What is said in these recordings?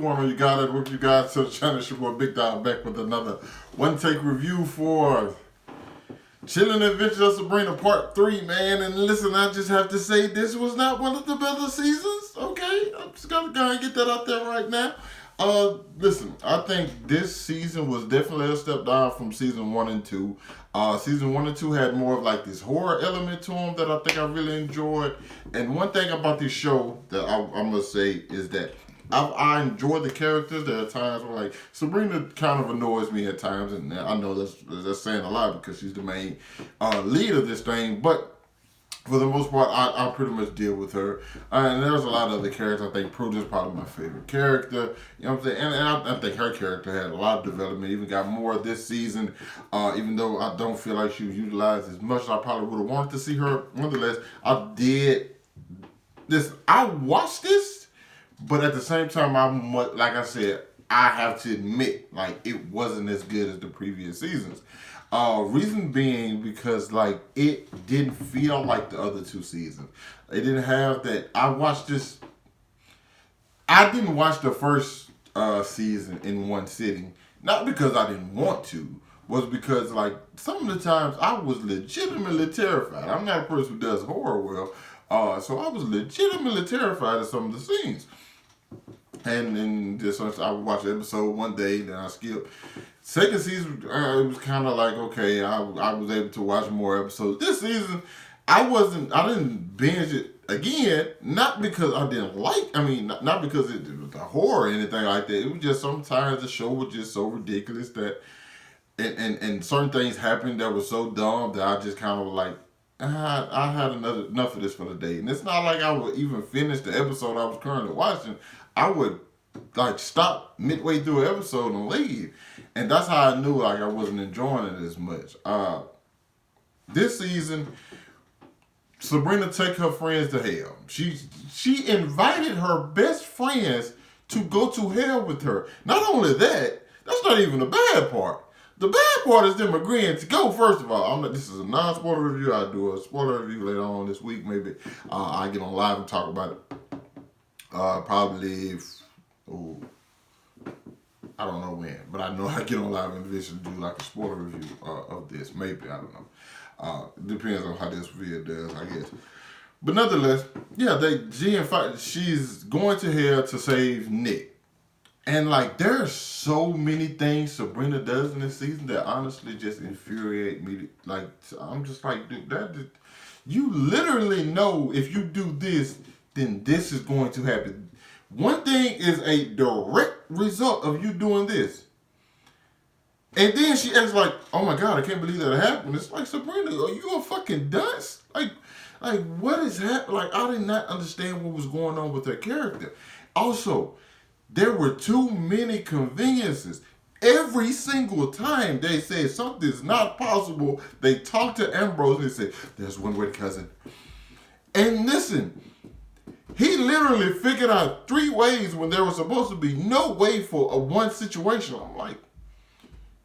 going on, you got it? With you guys to the channel, it's your boy Big Dog back with another one take review for Chilling Adventures of Sabrina Part 3, man. And listen, I just have to say this was not one of the better seasons. Okay, I'm just gonna go and get that out there right now. Listen, I think this season was definitely a step down from season 1 and 2. Season 1 and 2 had more of like this horror element to them that I think I really enjoyed. And one thing about this show that I must say is that I enjoy the characters. There are times where like Sabrina kind of annoys me at times, and I know that's saying a lot because she's the main lead of this thing. But for the most part, I pretty much deal with her. And there's a lot of other characters. I think Prudence is probably my favorite character. You know what I'm saying? And I think her character had a lot of development. Even got more this season. Even though I don't feel like she was utilized as much as I probably would have wanted to see her. Nonetheless, I did this. I watched this. But at the same time, like I said, I have to admit, like, it wasn't as good as the previous seasons. Reason being because, like, it didn't feel like the other two seasons. It didn't have that. I didn't watch the first season in one sitting. Not because I didn't want to. Was because, like, some of the times I was legitimately terrified. I'm not a person who does horror well. So I was legitimately terrified of some of the scenes. And just I would watch an episode one day, then I skip. Second season, it was kind of like, okay, I was able to watch more episodes. This season, I didn't binge it again, not because I didn't not because it was a horror or anything like that. It was just sometimes the show was just so ridiculous that, and certain things happened that were so dumb that I just kind of like, I had enough of this for the day. And it's not like I would even finish the episode I was currently watching. I would like stop midway through an episode and leave. And that's how I knew like I wasn't enjoying it as much. This season, Sabrina take her friends to hell. She invited her best friends to go to hell with her. Not only that, that's not even the bad part. The bad part is them agreeing to go. First of all, this is a non-spoiler review. I'll do a spoiler review later on this week. Maybe I get on live and talk about it. Probably, I don't know when, but I know I get on live and eventually do like a spoiler review of this. Maybe, I don't know. Depends on how this video does, I guess. But nonetheless, yeah, she's going to hell to save Nick. And like, there's so many things Sabrina does in this season that honestly just infuriate me. Like, I'm just like, dude, you literally know if you do this, then this is going to happen. One thing is a direct result of you doing this. And then she acts like, oh my God, I can't believe that happened. It's like, Sabrina, are you a fucking dunce? Like what is happening? Like, I did not understand what was going on with her character. Also, there were too many conveniences. Every single time they said something's not possible, they talked to Ambrose and they said, there's one way, cousin. And listen, he literally figured out 3 ways when there was supposed to be no way for a one situation. I'm like,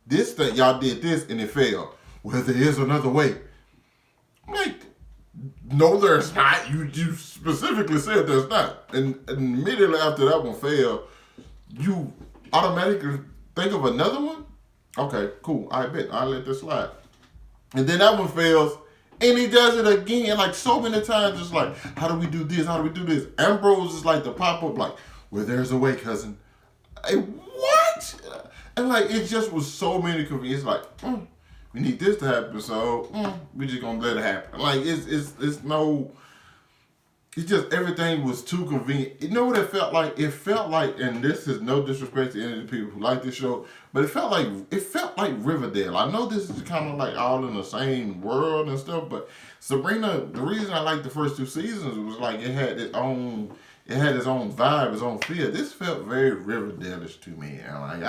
this thing, y'all did this and it failed. Well, there is another way. I'm like, no, there's not. You specifically said there's not. And immediately after that one failed, you automatically think of another one? Okay, cool. I bet. I'll let this slide. And then that one fails. And he does it again, like so many times. It's like, how do we do this? How do we do this? Ambrose is like the pop-up, like, well, there's a way, cousin. Hey, what? And like, it just was so many conveniences. Like, we need this to happen, so we just gonna let it happen. Like, it's no. It's just everything was too convenient. You know what it felt like? It felt like, and this is no disrespect to any of the people who like this show, but it felt like Riverdale. I know this is kind of like all in the same world and stuff, but Sabrina, the reason I liked the first 2 seasons was like it had its own vibe, its own feel. This felt very Riverdale-ish to me. And like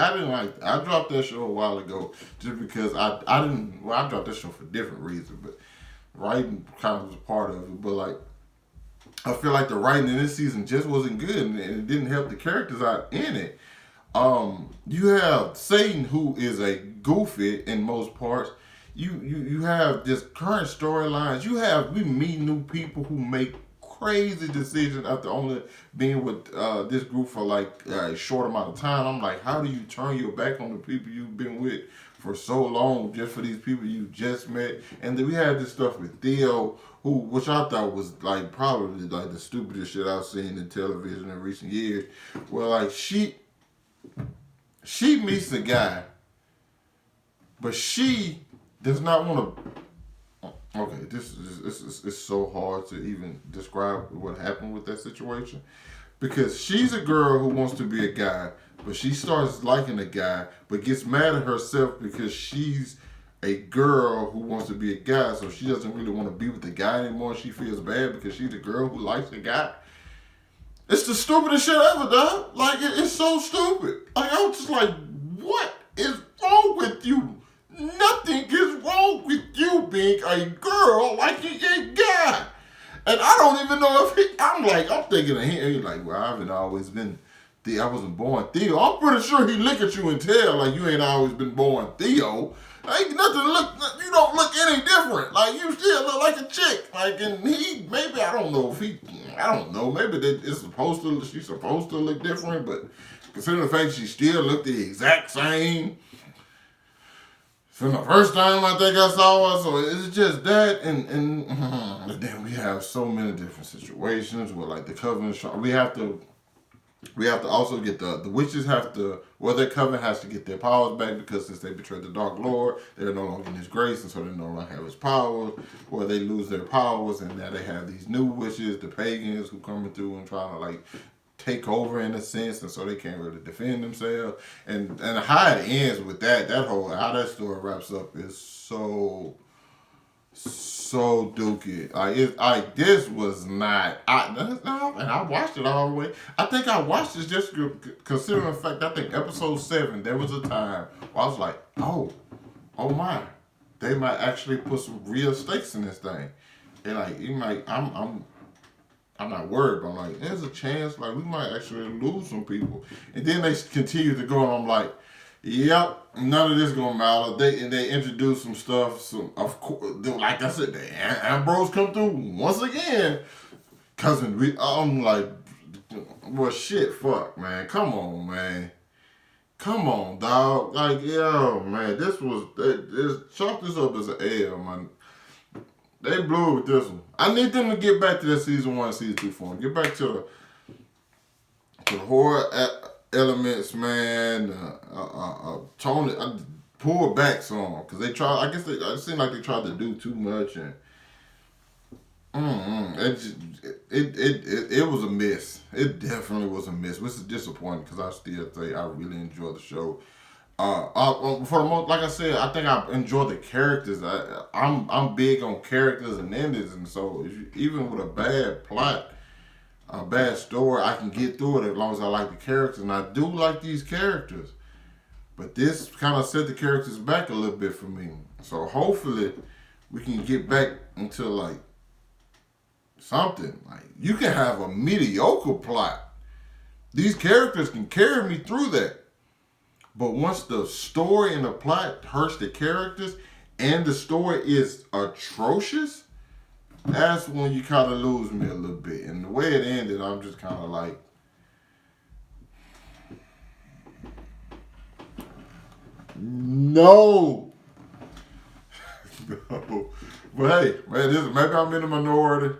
I dropped that show a while ago just because I dropped that show for different reasons, but writing kind of was a part of it. But like, I feel like the writing in this season just wasn't good, and it didn't help the characters out in it. You have Satan, who is a goofy in most parts. You have just current storylines. We meet new people who make crazy decision after only being with this group for like a short amount of time. I'm like, how do you turn your back on the people you've been with for so long just for these people you just met? And then we had this stuff with Theo, which I thought was like probably like the stupidest shit I've seen in television in recent years. Where like she meets a guy, but she does not want to. Okay, this is it's so hard to even describe what happened with that situation, because she's a girl who wants to be a guy, but she starts liking a guy, but gets mad at herself because she's a girl who wants to be a guy, so she doesn't really want to be with the guy anymore. She feels bad because she's a girl who likes a guy. It's the stupidest shit ever, dog. Like, it's so stupid. Like, I was just like, what is wrong with you? Nothing is wrong with you being a girl liking a guy. And I don't even know if I'm thinking of him. He's like, well, I haven't always been I wasn't born Theo. I'm pretty sure he look at you and tell, like, you ain't always been born Theo. Ain't nothing you don't look any different. Like, you still look like a chick. Like, and maybe, I don't know, maybe she's supposed to look different, but considering the fact she still looked the exact same from the first time I think I saw her, so it's just that, and then we have so many different situations where, like, the covenant, we have to also get the witches their covenant has to get their powers back, because since they betrayed the Dark Lord, they're no longer in his grace, and so they no longer have his power, or they lose their powers, and now they have these new witches, the pagans, who coming through and trying to, like, take over in a sense, and so they can't really defend themselves. And how it ends with that how that story wraps up is so dookie. This was not. And I watched it all the way. I think I watched this just considering the fact. I think episode 7. There was a time where I was like, oh my, they might actually put some real stakes in this thing, and like you might. I'm not worried, but I'm like, there's a chance, like, we might actually lose some people. And then they continue to go, and I'm like, yep, none of this gonna matter. They introduce some stuff, of course, like I said, the Ambrose come through once again. Cousin, I'm like, well, shit, fuck, man. Come on, man. Come on, dog. Like, yo, man, chalk this up as an L, man. They blew it with this one. I need them to get back to that season 1, season 2 form. Get back to the horror elements, man. Tony, pull back some, because they tried. I guess it seemed like they tried to do too much, and it was a miss. It definitely was a miss, which is disappointing, because I still say I really enjoy the show. For the most, like I said, I think I enjoy the characters. I'm big on characters and endings, and so even with a bad plot, a bad story, I can get through it as long as I like the characters, and I do like these characters. But this kind of set the characters back a little bit for me. So hopefully we can get back into like something. Like, you can have a mediocre plot. These characters can carry me through that. But once the story and the plot hurts the characters and the story is atrocious, that's when you kind of lose me a little bit. And the way it ended, I'm just kind of like, no. No. But hey, man, maybe I'm in the minority.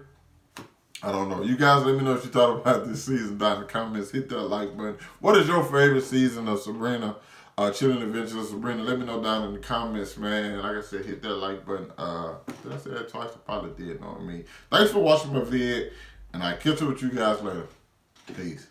I don't know. You guys let me know what you thought about this season down in the comments. Hit that like button. What is your favorite season of Sabrina? Chilling Adventures of Sabrina. Let me know down in the comments, man. Like I said, hit that like button. Did I say that twice? I probably did, know what I mean. Thanks for watching my vid, and I'll catch up with you guys later. Peace.